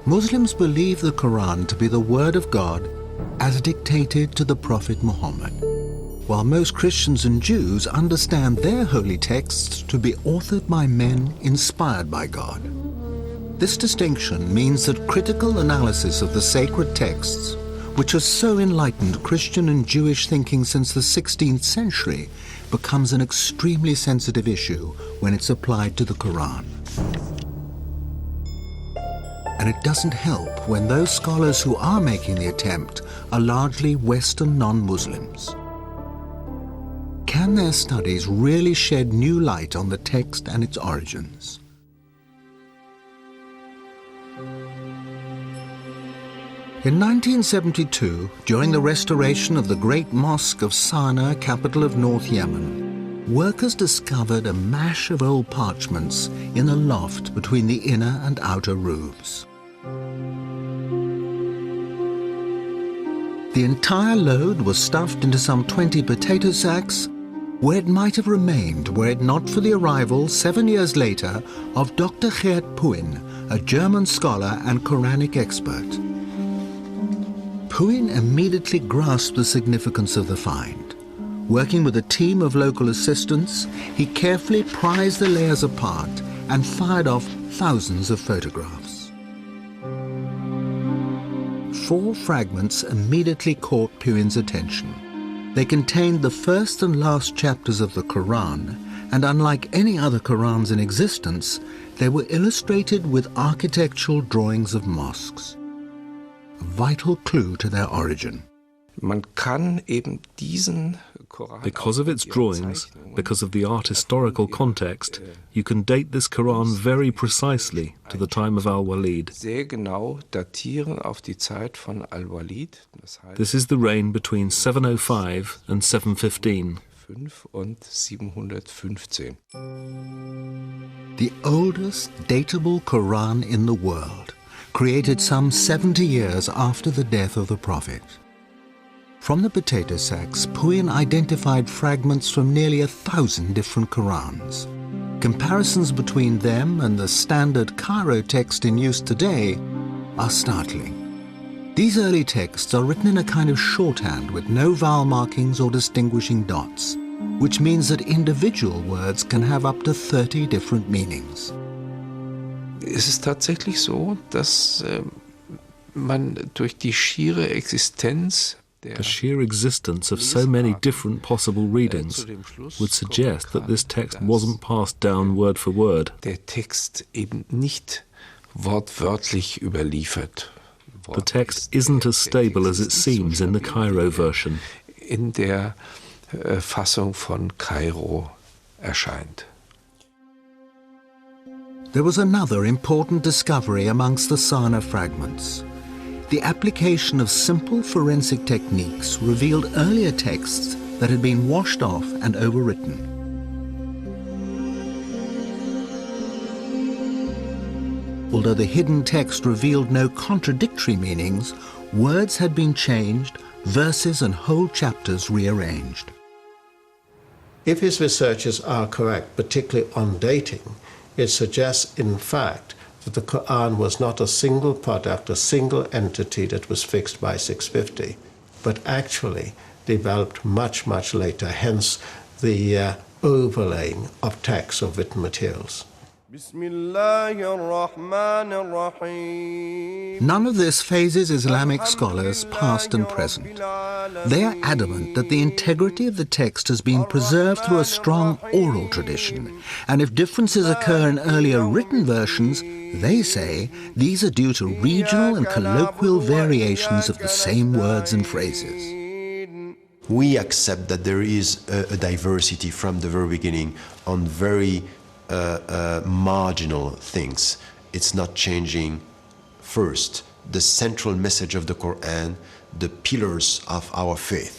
Muslims believe the Quran to be the word of God as dictated to the Prophet Muhammad, while most Christians and Jews understand their holy texts to be authored by men inspired by God. This distinction means that critical analysis of the sacred texts, which has so enlightened Christian and Jewish thinking since the 16th century, becomes an extremely sensitive issue when it's applied to the Quran. And it doesn't help when those scholars who are making the attempt are largely Western non-Muslims. Can their studies really shed new light on the text and its origins? In 1972, during the restoration of the Great Mosque of Sana'a, capital of North Yemen, workers discovered a mash of old parchments in a loft between the inner and outer roofs. The entire load was stuffed into some 20 potato sacks, where it might have remained were it not for the arrival 7 years later of Dr. Geert Puin, a German scholar and Quranic expert. Puin immediately grasped the significance of the find. Working with a team of local assistants, he carefully prized the layers apart and fired off thousands of photographs. 4 fragments immediately caught Puin's attention. They contained the first and last chapters of the Quran, and unlike any other Qurans in existence, they were illustrated with architectural drawings of mosques, a vital clue to their origin. Man kann eben diesen Koran, because of its drawings, because of the art historical context, you can date this Quran very precisely to the time of Al-Walid. sehr genau datieren auf die Zeit von Al-Walid. Das heißt, This is the reign between 705 and 715. 5 und 715. The oldest datable Quran in the world, created some 70 years after the death of the Prophet. From the potato sacks, Puin identified fragments from nearly 1,000 different Qurans. Comparisons between them and the standard Cairo text in use today are startling. These early texts are written in a kind of shorthand with no vowel markings or distinguishing dots, which means that individual words can have up to 30 different meanings. Es ist tatsächlich so, dass man durch die schiere Existenz The sheer existence of so many different possible readings would suggest that this text wasn't passed down word for word. der Text eben nicht wortwörtlich überliefert. The text isn't as stable as it seems in the Cairo version. In der Fassung von Kairo erscheint. There was another important discovery amongst the Sana'a fragments. The application of simple forensic techniques revealed earlier texts that had been washed off and overwritten. Although the hidden text revealed no contradictory meanings, words had been changed, verses and whole chapters rearranged. If his researches are correct, particularly on dating, it suggests, in fact, that the Quran was not a single product, a single entity that was fixed by 650, but actually developed much, much later, hence the overlaying of texts of written materials. None of this phases Islamic scholars, past and present. They are adamant that the integrity of the text has been preserved through a strong oral tradition, and if differences occur in earlier written versions, they say these are due to regional and colloquial variations of the same words and phrases. We accept that there is a diversity from the very beginning on very marginal things. It's not changing first the central message of the Quran, the pillars of our faith.